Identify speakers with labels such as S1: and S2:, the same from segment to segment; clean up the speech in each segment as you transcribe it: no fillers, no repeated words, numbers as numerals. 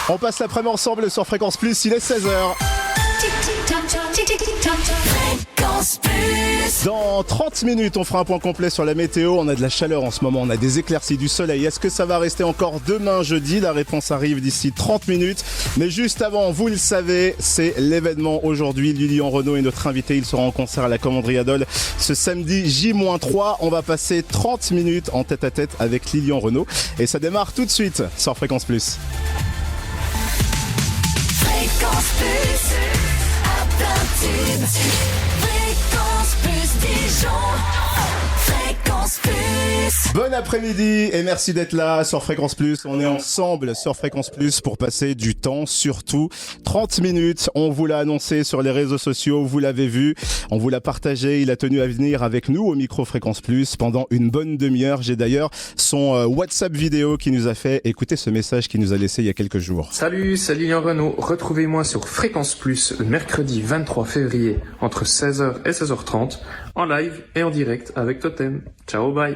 S1: On passe l'après-midi ensemble sur Fréquence Plus, il est 16h. Dans 30 minutes, on fera un point complet sur la météo. On a de la chaleur en ce moment, on a des éclaircies, du soleil. Est-ce que ça va rester encore demain jeudi? La réponse arrive d'ici 30 minutes. Mais juste avant, vous le savez, c'est l'événement aujourd'hui. Lilian Renaud est notre invité. Il sera en concert à la Commanderie Adol ce samedi J-3. On va passer 30 minutes en tête-à-tête avec Lilian Renaud. Et ça démarre tout de suite sur Fréquence Plus.
S2: Fréquence Plus, à plein tube. Fréquence Plus Dijon. Fréquence Plus.
S1: Bon après-midi et merci d'être là sur Fréquence Plus. On est ensemble sur Fréquence Plus pour passer du temps, surtout 30 minutes. On vous l'a annoncé sur les réseaux sociaux, vous l'avez vu, on vous l'a partagé. Il a tenu à venir avec nous au micro Fréquence Plus pendant une bonne demi-heure. J'ai d'ailleurs son WhatsApp vidéo qui nous a fait écouter ce message qu'il nous a laissé il y a quelques jours.
S3: Salut, c'est Lilian Renaud. Retrouvez-moi sur Fréquence Plus le mercredi 23 février entre 16h et 16h30 en live et en direct avec Totem. Ciao, bye.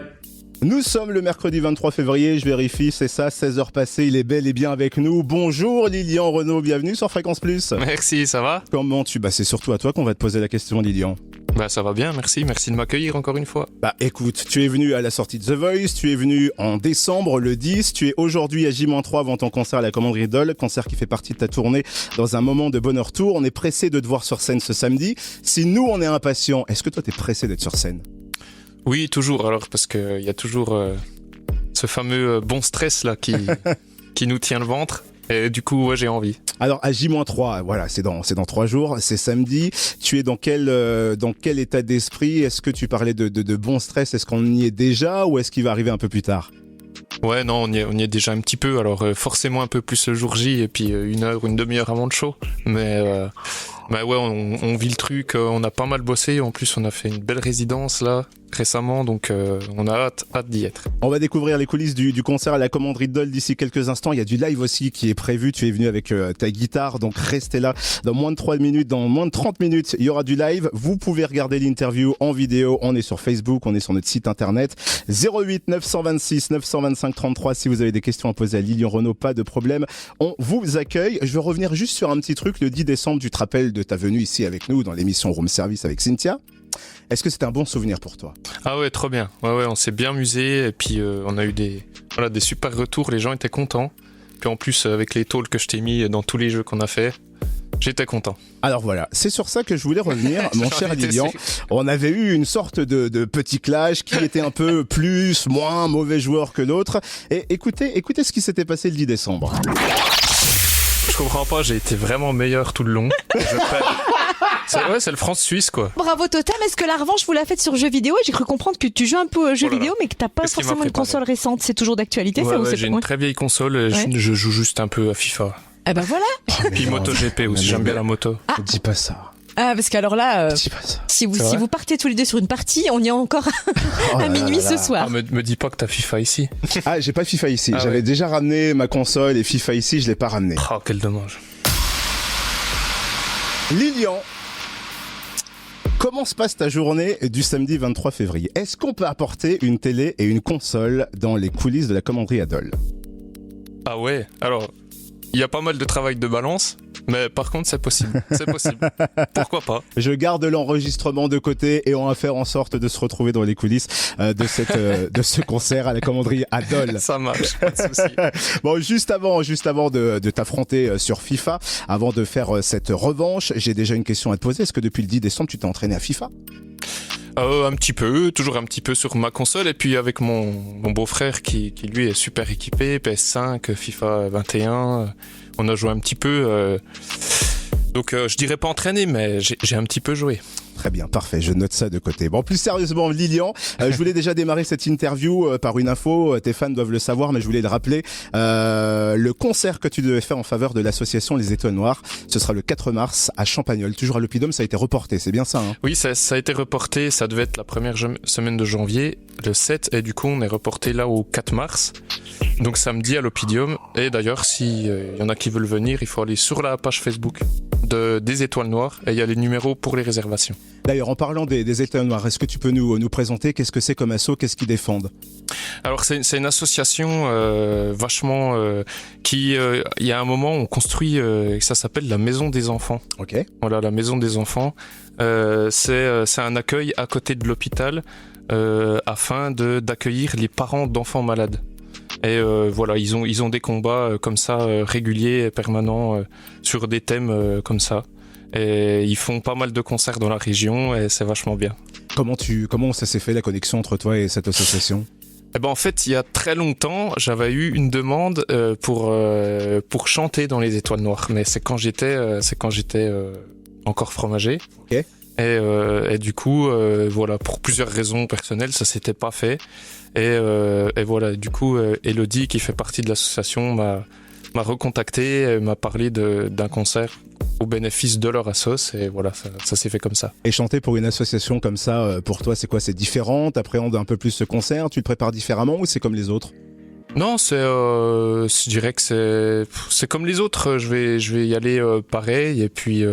S1: Nous sommes le mercredi 23 février, je vérifie, c'est ça, 16h passées, il est bel et bien avec nous. Bonjour Lilian Renaud, bienvenue sur Fréquence Plus.
S4: Merci, ça va?
S1: Comment tu... c'est surtout à toi qu'on va te poser la question, Lilian.
S4: Ça va bien, merci de m'accueillir encore une fois.
S1: Écoute, tu es venu à la sortie de The Voice, tu es venu en décembre, le 10, tu es aujourd'hui à J-3 avant ton concert à la Commanderie Adol, concert qui fait partie de ta tournée dans un moment de bonheur tour. On est pressé de te voir sur scène ce samedi. Si nous on est impatients, est-ce que toi t'es pressé d'être sur scène?
S4: Oui, toujours, alors parce qu'il y a toujours ce fameux bon stress là qui nous tient le ventre. Et du coup, ouais, j'ai envie.
S1: Alors à J-3, voilà, c'est dans 3 jours, c'est samedi. Tu es dans quel état d'esprit? Est-ce que tu parlais de bon stress? Est-ce qu'on y est déjà ou est-ce qu'il va arriver un peu plus tard?
S4: Ouais, non, on y est déjà un petit peu. Alors forcément un peu plus le jour J et puis une heure ou une demi-heure avant le show. Mais ouais, on vit le truc. On a pas mal bossé. En plus, on a fait une belle résidence là récemment, donc on a hâte d'y être.
S1: On va découvrir les coulisses du concert à la Commanderie Adol d'ici quelques instants. Il y a du live aussi qui est prévu. Tu es venu avec ta guitare, donc restez là. Dans moins de 3 minutes, dans moins de 30 minutes, il y aura du live. Vous pouvez regarder l'interview en vidéo. On est sur Facebook, on est sur notre site internet. 08 926 925 33 si vous avez des questions à poser à Lilian Renaud, pas de problème. On vous accueille. Je veux revenir juste sur un petit truc. Le 10 décembre, tu te rappelles de ta venue ici avec nous dans l'émission Room Service avec Cynthia. Est-ce que c'était un bon souvenir pour toi?
S4: Ah ouais, trop bien. Ouais, on s'est bien amusé et puis on a eu des super retours. Les gens étaient contents. Puis en plus, avec les talks que je t'ai mis dans tous les jeux qu'on a fait, j'étais content. Alors
S1: voilà, c'est sur ça que je voulais revenir, mon cher Lilian. On avait eu une sorte de petit clash qui était un peu moins mauvais joueur que l'autre. Et écoutez ce qui s'était passé le 10 décembre.
S4: Je comprends pas, j'ai été vraiment meilleur tout le long. C'est le France-Suisse quoi.
S5: Bravo Totem, est-ce que la revanche vous l'a faite sur jeux vidéo? J'ai cru comprendre que tu joues un peu aux jeux vidéo mais que t'as pas forcément une console récente. C'est toujours d'actualité ça ou c'est
S4: j'ai une très vieille console et je joue juste un peu à FIFA.
S5: Ah bah voilà.
S4: Puis MotoGP aussi, j'aime bien la moto.
S1: Ne dis pas ça.
S5: Ah parce qu'alors là, si vous partez tous les deux sur une partie, on y est encore à minuit ce soir.
S4: Ah, me dis pas que t'as FIFA ici.
S1: Ah j'ai pas FIFA ici, j'avais déjà ramené ma console et FIFA ici, je l'ai pas ramené.
S4: Oh quel dommage.
S1: Lilian, comment se passe ta journée du samedi 23 février? Est-ce qu'on peut apporter une télé et une console dans les coulisses de la Commanderie Adol?
S4: Ah ouais, alors, il y a pas mal de travail de balance, mais par contre c'est possible. Pourquoi pas?
S1: Je garde l'enregistrement de côté et on va faire en sorte de se retrouver dans les coulisses de ce concert à la Commanderie Adol.
S4: Ça marche, pas de souci.
S1: Bon, juste avant de t'affronter sur FIFA, avant de faire cette revanche, j'ai déjà une question à te poser. Est-ce que depuis le 10 décembre, tu t'es entraîné à FIFA?
S4: Un petit peu, toujours un petit peu sur ma console et puis avec mon beau-frère qui lui est super équipé, PS5, FIFA 21, on a joué un petit peu, donc je dirais pas entraîné mais j'ai un petit peu joué.
S1: Très bien, parfait, je note ça de côté. Bon, plus sérieusement, Lilian, je voulais déjà démarrer cette interview par une info, tes fans doivent le savoir, mais je voulais le rappeler. Le concert que tu devais faire en faveur de l'association Les Étoiles Noires, ce sera le 4 mars à Champagnole, toujours à l'Oppidum, ça a été reporté, c'est bien ça hein?
S4: Oui, ça a été reporté, ça devait être la première semaine de janvier, le 7, et du coup on est reporté là au 4 mars, donc samedi à l'Oppidum, et d'ailleurs s'il y en a qui veulent venir, il faut aller sur la page Facebook des étoiles noires et il y a les numéros pour les réservations.
S1: D'ailleurs, en parlant des étoiles noires, est-ce que tu peux nous présenter qu'est-ce que c'est comme asso, qu'est-ce qu'ils défendent?
S4: Alors c'est une association vachement qui, il y a un moment, on construit, ça s'appelle la Maison des Enfants.
S1: Ok.
S4: Voilà, la Maison des Enfants. C'est un accueil à côté de l'hôpital afin d'accueillir les parents d'enfants malades. Et voilà, ils ont des combats comme ça réguliers et permanents sur des thèmes comme ça. Et ils font pas mal de concerts dans la région et c'est vachement bien.
S1: Comment ça s'est fait la connexion entre toi et cette association?
S4: Eh ben en fait, il y a très longtemps, j'avais eu une demande pour chanter dans les Étoiles Noires, mais c'est quand j'étais encore fromager.
S1: Ok.
S4: Et du coup, voilà, pour plusieurs raisons personnelles, ça s'était pas fait. Et voilà, du coup, Elodie, qui fait partie de l'association, m'a recontacté, m'a parlé d'un concert au bénéfice de leur assos, et voilà, ça s'est fait comme ça.
S1: Et chanter pour une association comme ça, pour toi, c'est quoi? C'est différent? T'appréhendes un peu plus ce concert? Tu le prépares différemment ou c'est comme les autres?
S4: Non, je dirais que c'est comme les autres. Je vais y aller pareil, et puis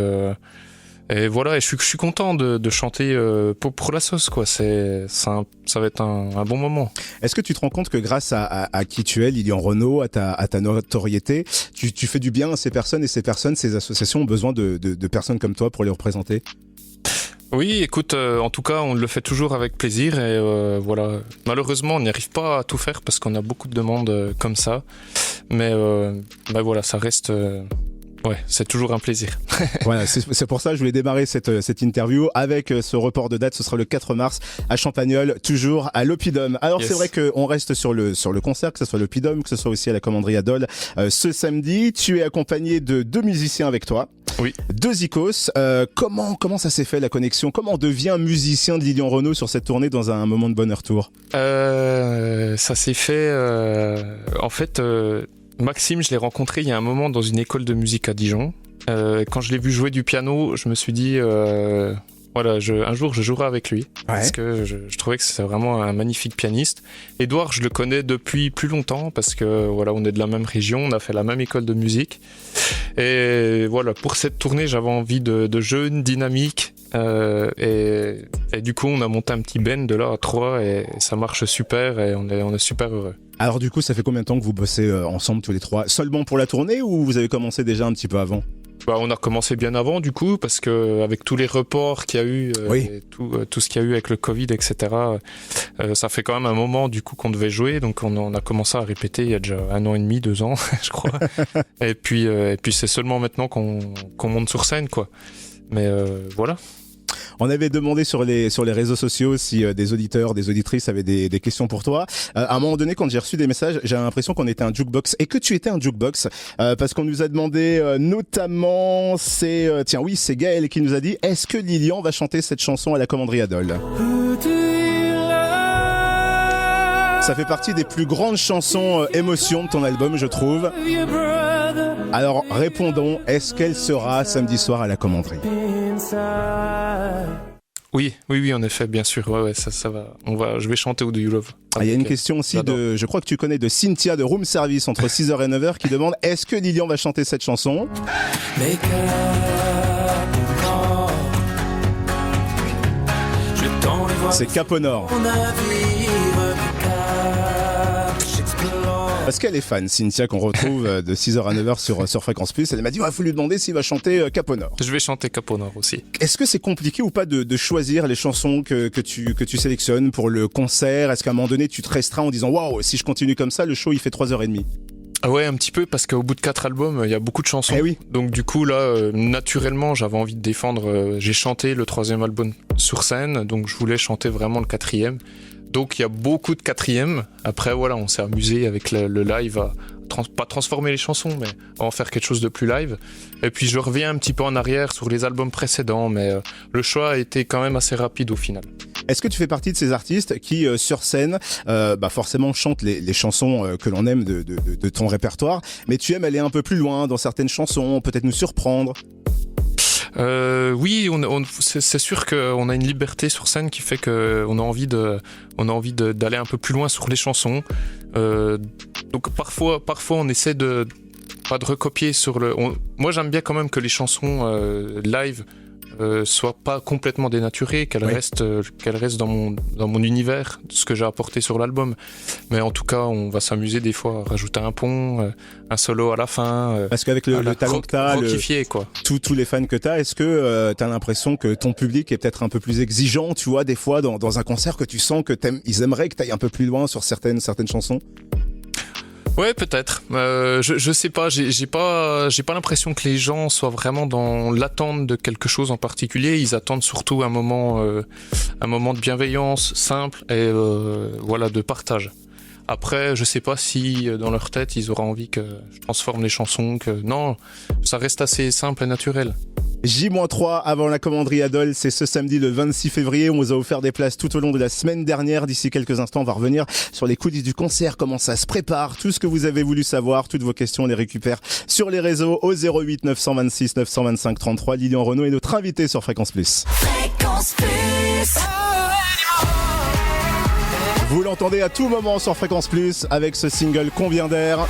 S4: et voilà. Et je suis content de chanter pour la sauce, quoi. Ça va être un bon moment.
S1: Est-ce que tu te rends compte que grâce à qui tu es, Lilian Renaud, à ta notoriété, tu fais du bien à ces personnes, et ces associations ont besoin de personnes comme toi pour les représenter?
S4: Oui, écoute, en tout cas, on le fait toujours avec plaisir, et voilà. Malheureusement, on n'y arrive pas à tout faire parce qu'on a beaucoup de demandes comme ça, mais voilà, ça reste. Ouais, c'est toujours un plaisir.
S1: Voilà, c'est pour ça que je voulais démarrer cette interview avec ce report de date. Ce sera le 4 mars à Champagnole, toujours à l'Oppidum. Alors
S4: yes.
S1: C'est vrai qu'on reste sur le concert, que ce soit l'Oppidum, que ce soit aussi à la Commanderie Adol ce samedi. Tu es accompagné de 2 musiciens avec toi.
S4: Oui.
S1: 2 icos. Comment ça s'est fait la connexion? Comment on devient musicien de Lilian Renaud sur cette tournée dans un moment de bonheur tour?
S4: Ça s'est fait en fait. Maxime, je l'ai rencontré il y a un moment dans une école de musique à Dijon. Quand je l'ai vu jouer du piano, je me suis dit, voilà, un jour je jouerai avec lui. Ouais. Parce que je trouvais que c'est vraiment un magnifique pianiste. Édouard, je le connais depuis plus longtemps parce que voilà, on est de la même région, on a fait la même école de musique. Et voilà, pour cette tournée, j'avais envie de jeunes, dynamiques. Et du coup, on a monté un petit band de là à 3 et ça marche super et on est super heureux.
S1: Alors du coup, ça fait combien de temps que vous bossez ensemble tous les 3? Seulement pour la tournée ou vous avez commencé déjà un petit peu avant?
S4: On a commencé bien avant du coup parce que avec tous les reports qu'il y a eu,
S1: oui.
S4: Et tout ce qu'il y a eu avec le Covid, etc. Ça fait quand même un moment du coup qu'on devait jouer, donc on a commencé à répéter il y a déjà 1 an et demi, 2 ans, je crois. et puis c'est seulement maintenant qu'on monte sur scène, quoi. Mais voilà.
S1: On avait demandé sur les réseaux sociaux si des auditeurs, des auditrices avaient des questions pour toi. À un moment donné, quand j'ai reçu des messages, j'ai l'impression qu'on était un jukebox et que tu étais un jukebox parce qu'on nous a demandé notamment, c'est Gaël qui nous a dit: est-ce que Lilian va chanter cette chanson à la Commanderie Adol? Ça fait partie des plus grandes chansons émotion de ton album, je trouve. Alors répondons, est-ce qu'elle sera samedi soir à la Commanderie?
S4: Oui, en effet, bien sûr. Ouais, ça va. Je vais chanter Who Do You Love.
S1: Il y a une question aussi je crois que tu connais, de Cynthia de Room Service entre 6h et 9h qui demande: est-ce que Lilian va chanter cette chanson? C'est Cap au Nord. Parce qu'elle est fan, Cynthia, qu'on retrouve de 6h à 9h sur Fréquence Plus. Elle m'a dit: il faut lui demander s'il va chanter Cap au Nord.
S4: Je vais chanter Cap au Nord aussi.
S1: Est-ce que c'est compliqué ou pas de choisir les chansons que tu sélectionnes pour le concert? Est-ce qu'à un moment donné, tu te restreins en disant: waouh, si je continue comme ça, le show il fait 3h30?
S4: Ah ouais, un petit peu, parce qu'au bout de 4 albums, il y a beaucoup de chansons.
S1: Eh oui.
S4: Donc du coup, là, naturellement, j'avais envie de défendre. J'ai chanté le 3e album sur scène, donc je voulais chanter vraiment le 4e. Donc il y a beaucoup de 4e. Après, voilà, on s'est amusé avec le live à pas transformer les chansons, mais à en faire quelque chose de plus live. Et puis je reviens un petit peu en arrière sur les albums précédents, mais le choix a été quand même assez rapide au final.
S1: Est-ce que tu fais partie de ces artistes qui, sur scène, forcément chantent les chansons que l'on aime de ton répertoire, mais tu aimes aller un peu plus loin dans certaines chansons, peut-être nous surprendre?
S4: Oui, c'est sûr qu'on a une liberté sur scène qui fait qu'on a envie d'aller un peu plus loin sur les chansons. Donc parfois on essaie de de recopier sur le. Moi, j'aime bien quand même que les chansons live soient pas complètement dénaturées, qu'elles restent dans mon univers, ce que j'ai apporté sur l'album. Mais en tout cas, on va s'amuser des fois à rajouter un pont, un solo à la fin.
S1: Parce qu'avec le talent que t'as, tous les fans que t'as, est-ce que t'as l'impression que ton public est peut-être un peu plus exigeant, tu vois, des fois dans un concert que tu sens que ils aimeraient que t'ailles un peu plus loin sur certaines chansons?
S4: Ouais, peut-être. Je sais pas. J'ai pas l'impression que les gens soient vraiment dans l'attente de quelque chose en particulier. Ils attendent surtout un moment de bienveillance simple et voilà, de partage. Après, je sais pas si dans leur tête ils auront envie que je transforme les chansons. Non, ça reste assez simple et naturel.
S1: J-3 avant la commanderie Adol, c'est ce samedi le 26 février. On vous a offert des places tout au long de la semaine dernière. D'ici quelques instants, on va revenir sur les coulisses du concert, comment ça se prépare, tout ce que vous avez voulu savoir, toutes vos questions, on les récupère sur les réseaux au 08 926 925 33. Lilian Renaud est notre invité sur Fréquence Plus.
S2: Fréquence Plus.
S1: Vous l'entendez à tout moment sur Fréquence Plus avec ce single Combien d'air.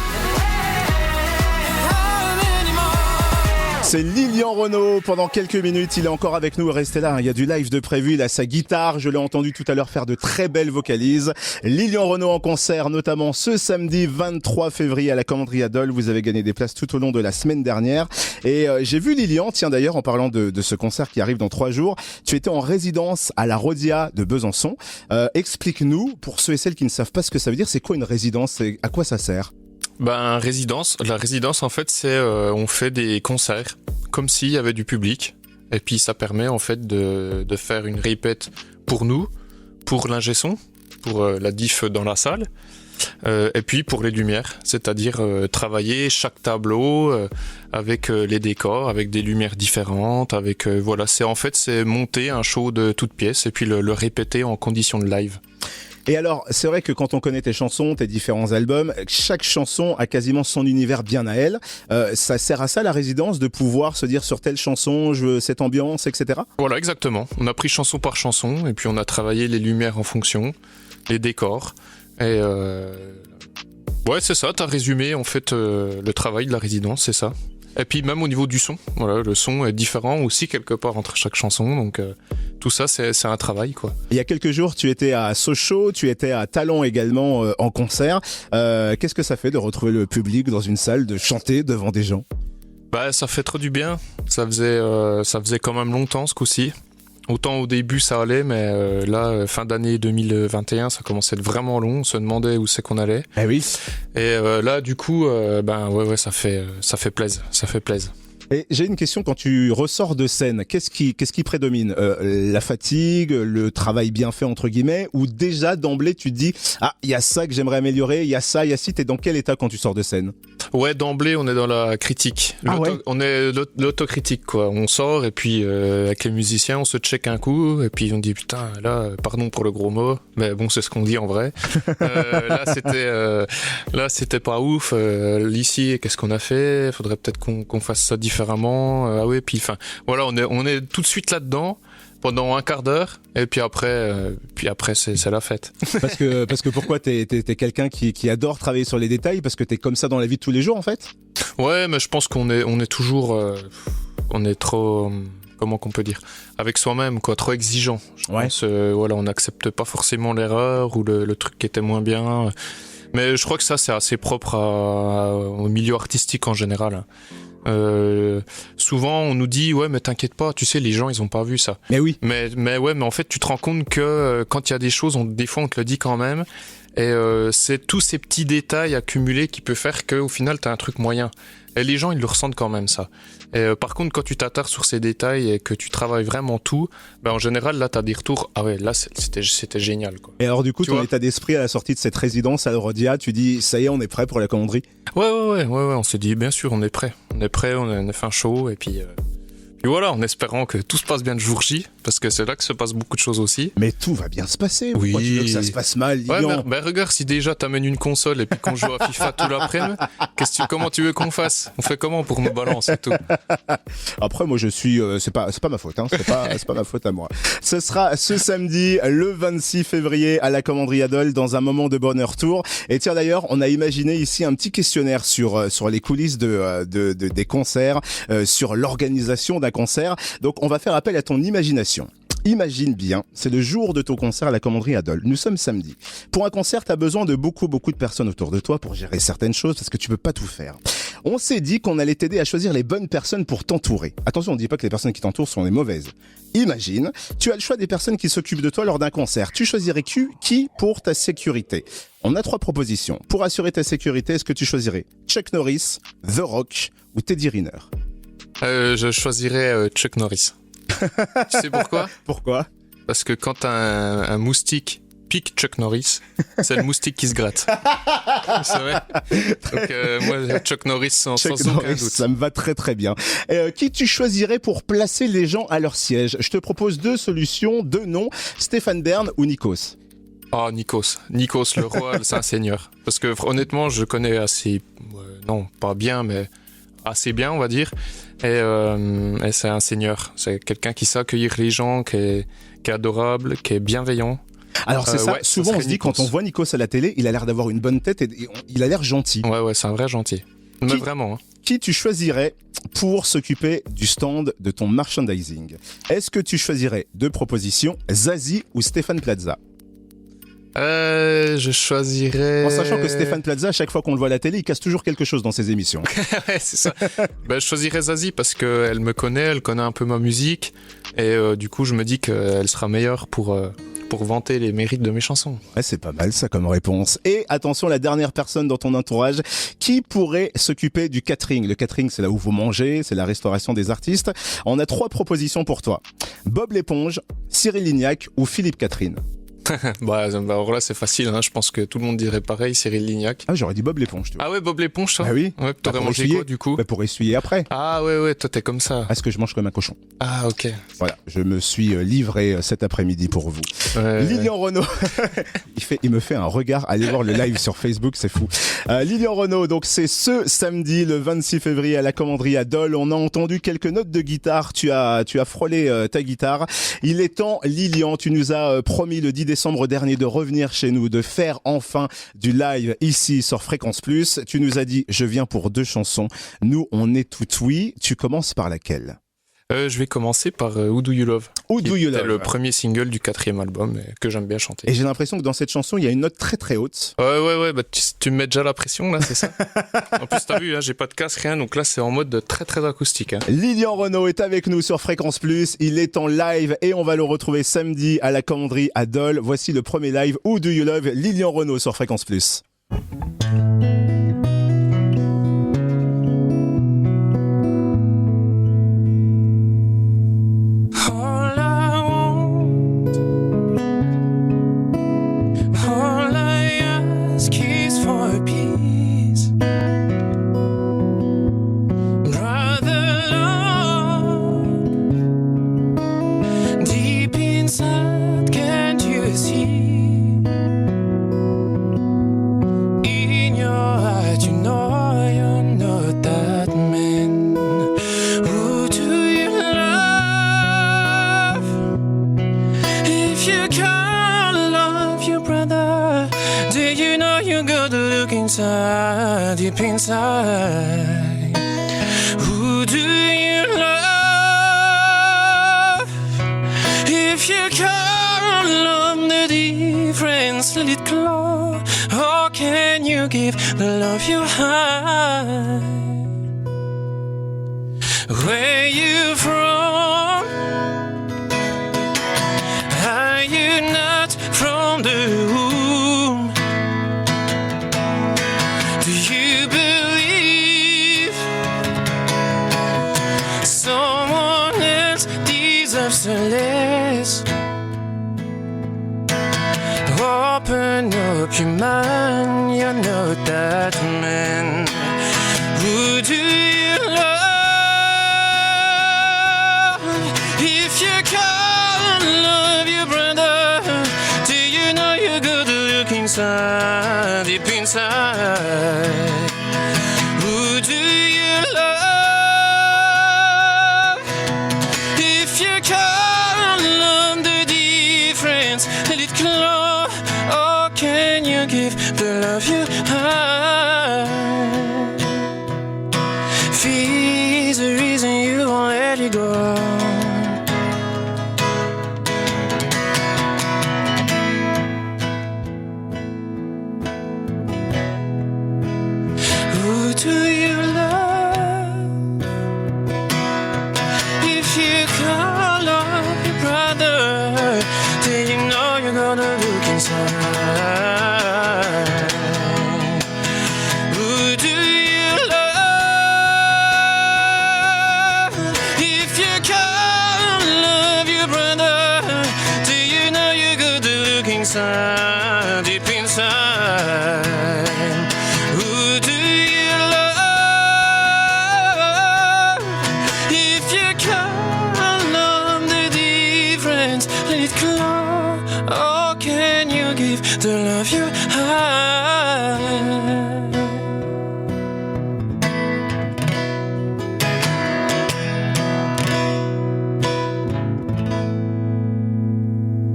S1: C'est Lilian Renaud. Pendant quelques minutes, il est encore avec nous. Restez là, il y a du live de prévu. Il a sa guitare. Je l'ai entendu tout à l'heure faire de très belles vocalises. Lilian Renaud en concert, notamment ce samedi 23 février à la commanderie Adol. Vous avez gagné des places tout au long de la semaine dernière. Et j'ai vu Lilian, tiens d'ailleurs, en parlant de ce concert qui arrive dans 3 jours, tu étais en résidence à la Rhodia de Besançon. Explique-nous, pour ceux et celles qui ne savent pas ce que ça veut dire, c'est quoi une résidence et à quoi ça sert ?
S4: La résidence en fait c'est on fait des concerts comme s'il y avait du public et puis ça permet en fait de faire une répète pour nous, pour l'ingé son, pour la diff dans la salle et puis pour les lumières, c'est-à-dire travailler chaque tableau avec les décors, avec des lumières différentes, avec voilà, c'est monter un show de toutes pièces et puis le répéter en conditions de live.
S1: Et alors, c'est vrai que quand on connaît tes chansons, tes différents albums, chaque chanson a quasiment son univers bien à elle. Ça sert à ça, la résidence, de pouvoir se dire sur telle chanson, je veux cette ambiance, etc.
S4: Voilà, exactement. On a pris chanson par chanson et puis on a travaillé les lumières en fonction, les décors. Et ouais, c'est ça, t'as résumé en fait le travail de la résidence, c'est ça. Et puis même au niveau du son, voilà, le son est différent aussi quelque part entre chaque chanson, donc tout ça c'est un travail quoi.
S1: Il y a quelques jours tu étais à Sochaux, tu étais à Talent également en concert. Qu'est-ce que ça fait de retrouver le public dans une salle, de chanter devant des gens ?
S4: Bah ça fait trop du bien, ça faisait quand même longtemps ce coup-ci. Autant au début ça allait, mais là, fin d'année 2021, ça commençait à être vraiment long. On se demandait où c'est qu'on allait.
S1: Eh oui.
S4: Et là, du coup, ouais, ça fait plaisir. Ça fait plaisir.
S1: Et j'ai une question, quand tu ressors de scène, qu'est-ce qui prédomine ? La fatigue, le travail bien fait entre guillemets, ou déjà d'emblée tu te dis il y a ça que j'aimerais améliorer, il y a ça, t'es dans quel état quand tu sors de scène ?
S4: Ouais, d'emblée on est dans la critique. On est l'autocritique quoi. On sort et puis avec les musiciens on se check un coup et puis on dit putain là pardon pour le gros mot, mais bon c'est ce qu'on dit en vrai. Là c'était pas ouf. Ici qu'est-ce qu'on a fait ? Faudrait peut-être qu'on fasse ça différemment. Ah oui, puis enfin voilà, on est tout de suite là-dedans pendant un quart d'heure et puis après c'est la fête.
S1: Parce que pourquoi t'es quelqu'un qui adore travailler sur les détails, parce que t'es comme ça dans la vie de tous les jours en fait.
S4: Ouais, mais je pense qu'on est toujours on est trop comment qu'on peut dire, avec soi-même quoi, trop exigeant. Je pense voilà, on n'accepte pas forcément l'erreur ou le truc qui était moins bien. Mais je crois que ça c'est assez propre au milieu artistique en général. Souvent on nous dit ouais mais t'inquiète pas, tu sais les gens ils ont pas vu ça.
S1: Mais oui.
S4: Mais ouais, mais en fait tu te rends compte que quand il y a des choses, des fois on te le dit quand même. Et c'est tous ces petits détails accumulés qui peut faire que au final t'as un truc moyen. Et les gens ils le ressentent quand même ça. Et par contre quand tu t'attardes sur ces détails et que tu travailles vraiment tout, en général là t'as des retours. Ah ouais, là c'était génial quoi.
S1: Et alors du coup ton état d'esprit à la sortie de cette résidence à la Rhodia, tu dis ça y est on est prêt pour la commanderie ?
S4: Ouais, on s'est dit bien sûr on est prêt, on a fait un show et puis Et voilà, en espérant que tout se passe bien le jour J, parce que c'est là que se passe beaucoup de choses aussi.
S1: Mais tout va bien se passer.
S4: Oui.
S1: Pourquoi tu veux que ça se passe mal, Lilian?
S4: Ouais, mais regarde, si déjà t'amènes une console et puis qu'on joue à FIFA tout l'après-midi, comment tu veux qu'on fasse? On fait comment pour me balancer et tout?
S1: Après, moi, je suis, c'est pas ma faute, hein. C'est pas ma faute à moi. Ce sera ce samedi, le 26 février, à la Commanderie Adol, dans un moment de bonheur tour. Et tiens, d'ailleurs, on a imaginé ici un petit questionnaire sur les coulisses des concerts, sur l'organisation d'un concert. Donc, on va faire appel à ton imagination. Imagine bien, c'est le jour de ton concert à la Commanderie Adol. Nous sommes samedi. Pour un concert, tu as besoin de beaucoup de personnes autour de toi pour gérer certaines choses parce que tu peux pas tout faire. On s'est dit qu'on allait t'aider à choisir les bonnes personnes pour t'entourer. Attention, on ne dit pas que les personnes qui t'entourent sont les mauvaises. Imagine, tu as le choix des personnes qui s'occupent de toi lors d'un concert. Tu choisirais qui pour ta sécurité? On a 3 propositions. Pour assurer ta sécurité, est-ce que tu choisirais Chuck Norris, The Rock ou Teddy Riner?
S4: Je choisirais Chuck Norris. Tu sais pourquoi?
S1: Pourquoi?
S4: Parce que quand un moustique pique Chuck Norris, c'est le moustique qui se gratte. C'est vrai. Donc moi, Chuck Norris sans aucun doute.
S1: Ça me va très bien. Qui tu choisirais pour placer les gens à leur siège? Je te propose 2 solutions, 2 noms, Stéphane Bern ou Nikos.
S4: Ah, Nikos. Nikos, le roi, c'est un seigneur. Parce que honnêtement, je connais assez... non, pas bien, mais assez bien, on va dire. Et c'est un seigneur. C'est quelqu'un qui sait accueillir les gens, qui est adorable, qui est bienveillant.
S1: Alors c'est ça,
S4: ouais,
S1: souvent on se dit
S4: Nikos.
S1: quand on voit Nikos à la télé, il a l'air d'avoir une bonne tête et il a l'air gentil.
S4: Ouais, c'est un vrai gentil. Mais vraiment. Hein.
S1: Qui tu choisirais pour s'occuper du stand de ton merchandising? Est-ce que tu choisirais 2 propositions, Zazie ou Stéphane Plaza?
S4: Je choisirais...
S1: En sachant que Stéphane Plaza, à chaque fois qu'on le voit à la télé, il casse toujours quelque chose dans ses émissions.
S4: Ouais, c'est ça. Je choisirais Zazie parce qu'elle me connaît, elle connaît un peu ma musique. Et du coup, je me dis qu'elle sera meilleure pour vanter les mérites de mes chansons.
S1: Ouais, c'est pas mal ça comme réponse. Et attention, la dernière personne dans ton entourage qui pourrait s'occuper du catering. Le catering, c'est là où vous mangez, c'est la restauration des artistes. On a 3 propositions pour toi. Bob l'éponge, Cyril Lignac ou Philippe Catherine.
S4: Alors là, c'est facile, hein. Je pense que tout le monde dirait pareil, Cyril Lignac.
S1: Ah, j'aurais dit Bob l'éponge, tu vois.
S4: Ah ouais, Bob l'éponge, toi?
S1: Ah oui.
S4: Ouais, t'aurais mangé quoi, du coup?
S1: Pour essuyer après.
S4: Ah ouais, toi, t'es comme ça.
S1: Est-ce que je mange comme un cochon?
S4: Ah, ok.
S1: Voilà, je me suis livré cet après-midi pour vous. Lilian Renaud, il me fait un regard. Allez voir le live sur Facebook, c'est fou. Lilian Renaud, donc c'est ce samedi, le 26 février à la Commanderie Adol. On a entendu quelques notes de guitare. Tu as frôlé ta guitare. Il est temps, Lilian, tu nous as promis le 10 décembre dernier de revenir chez nous, de faire enfin du live ici sur Fréquence Plus. Tu nous as dit, je viens pour 2 chansons. Nous, on est tout oui. Tu commences par laquelle?
S4: Je vais commencer par Who Do You Love.
S1: Who Do You Love,
S4: le premier single du 4e album que j'aime bien chanter.
S1: Et j'ai l'impression que dans cette chanson, il y a une note très haute.
S4: Ouais, tu me mets déjà la pression là, c'est ça? En plus, t'as vu, hein, j'ai pas de casque, rien, donc là c'est en mode très acoustique. Hein.
S1: Lilian Renaud est avec nous sur Fréquence Plus. Il est en live et on va le retrouver samedi à la Commanderie à Dole. Voici le premier live Who Do You Love, Lilian Renaud sur Fréquence Plus.
S6: Deep inside, who do you love? If you can't love the difference, let it glow. How can you give the love you have? Where you from? Are you not from the womb? Do you believe someone else deserves less? Open up your mind, you're not that man. Who do you love? He's the reason you won't let it go. Who do you love? If you call up your brother, then you know you're gonna look inside. Who do you love? If you call love your brother, do you know you're gonna look inside, deep inside? Who do you love? If you can't love the difference, let it glow. Oh, can you give the love you have?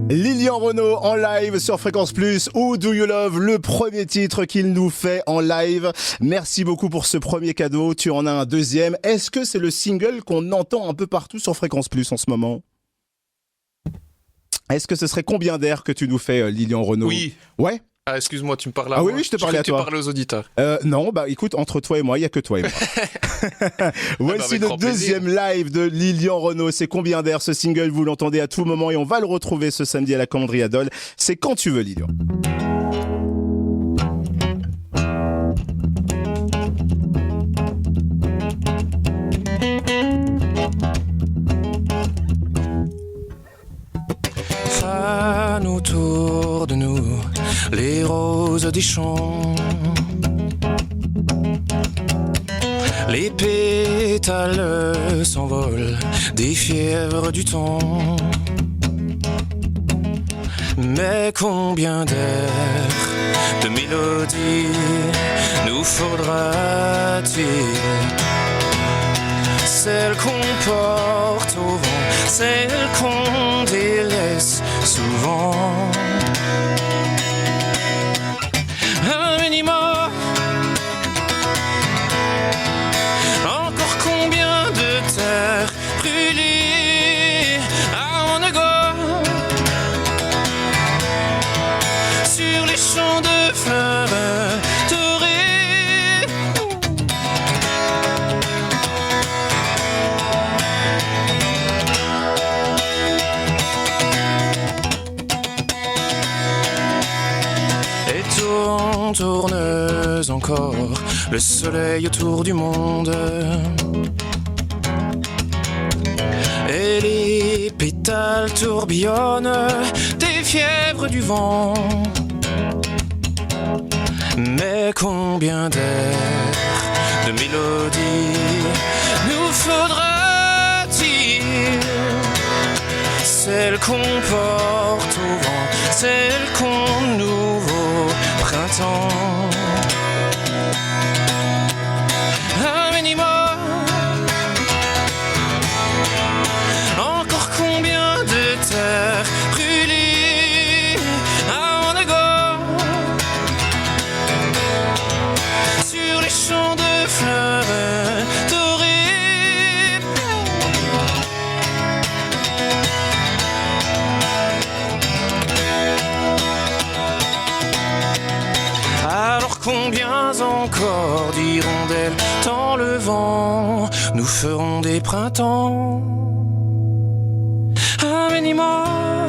S1: Lilian Renaud en live sur Fréquence Plus, Who Do You Love, le premier titre qu'il nous fait en live. Merci beaucoup pour ce premier cadeau, tu en as un deuxième. Est-ce que c'est le single qu'on entend un peu partout sur Fréquence Plus en ce moment ? Est-ce que ce serait Combien d'air que tu nous fais, Lilian Renaud ?
S4: Oui.
S1: Ouais ?
S4: Ah, excuse-moi, tu me parles à
S1: Ah
S4: moi.
S1: oui, je te parlais à toi.
S4: Tu parlais aux auditeurs.
S1: Non, bah écoute, entre toi et moi, il y a que toi et moi. Voici le deuxième live de Lilian Renaud. C'est Combien d'air, ce single, vous l'entendez à tout moment et on va le retrouver ce samedi à la Commanderie Adol. C'est Quand tu veux, Lilian.
S6: Fan autour de nous, les roses des champs, les pétales s'envolent des fièvres du temps. Mais combien d'airs, de mélodies nous faudra-t-il? Celles qu'on porte au vent, celles qu'on délaisse souvent. Un minimum. Encore combien de terres brûlées à Onaga, sur les champs de fleurs dorées. Et tourne encore le soleil autour du monde. Et les pétales tourbillonnent des fièvres du vent. Mais combien d'airs, de mélodies nous faudra-t-il? Celles qu'on porte au vent, celles qu'on nouveau printemps. Un minimum. Encore combien de terres brûlées à Onaga, sur les champs de fleurs dorées. Alors combien encore d'hirondelles dans le vent nous feront des printemps? Un minimum.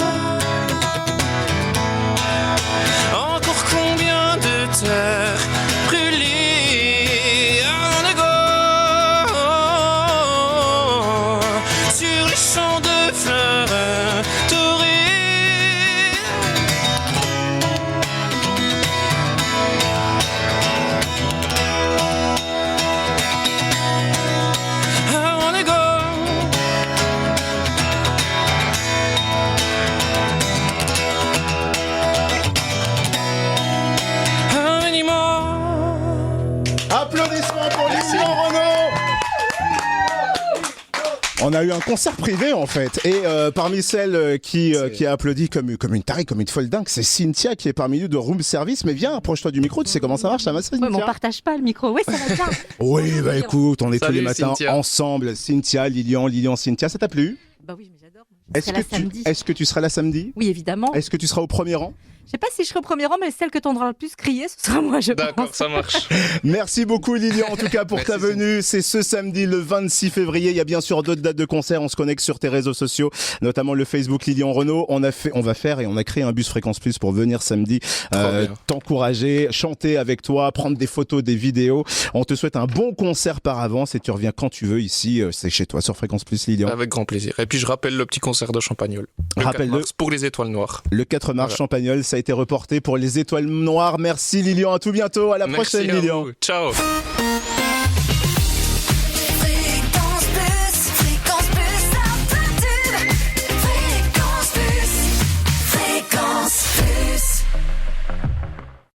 S6: Encore combien de terres brûlées à Onaga, sur les champs de fleurs dorées. À Onaga.
S1: On a eu un concert privé en fait, et parmi celles qui a applaudi comme une tarée, comme une folle dingue, c'est Cynthia qui est parmi nous de Room Service. Mais viens, approche-toi du micro, tu sais comment ça marche, ça va, Cynthia?
S7: Ouais, mais on partage pas le micro. Oui, ça va bien.
S1: Oui, bah écoute, on est tous les matins
S4: Cynthia.
S1: ensemble. Cynthia, Lilian, Cynthia, ça t'a plu?
S7: Bah oui, mais j'adore.
S1: Est-ce que tu seras là samedi?
S7: Oui, évidemment.
S1: Est-ce que tu seras au premier rang?
S7: Je sais pas si je serai au premier rang, mais celle que t'entendras le plus crier, ce sera moi, je pense.
S4: D'accord, ça marche.
S1: Merci beaucoup Lilian en tout cas pour ta venue. C'est ce samedi le 26 février. Il y a bien sûr d'autres dates de concert. On se connecte sur tes réseaux sociaux, notamment le Facebook Lilian Renaud. On a créé un bus Fréquence Plus pour venir samedi t'encourager, chanter avec toi, prendre des photos, des vidéos. On te souhaite un bon concert par avance et tu reviens quand tu veux ici. C'est chez toi sur Fréquence Plus Lilian.
S4: Avec grand plaisir. Et puis je rappelle le petit concert de Champagnole. Le 4 mars pour les Étoiles Noires.
S1: Le 4 mars Champagnole, ça a été reporté pour les Étoiles Noires. Merci Lilian, à tout bientôt, à la prochaine Lilian.
S4: Ciao.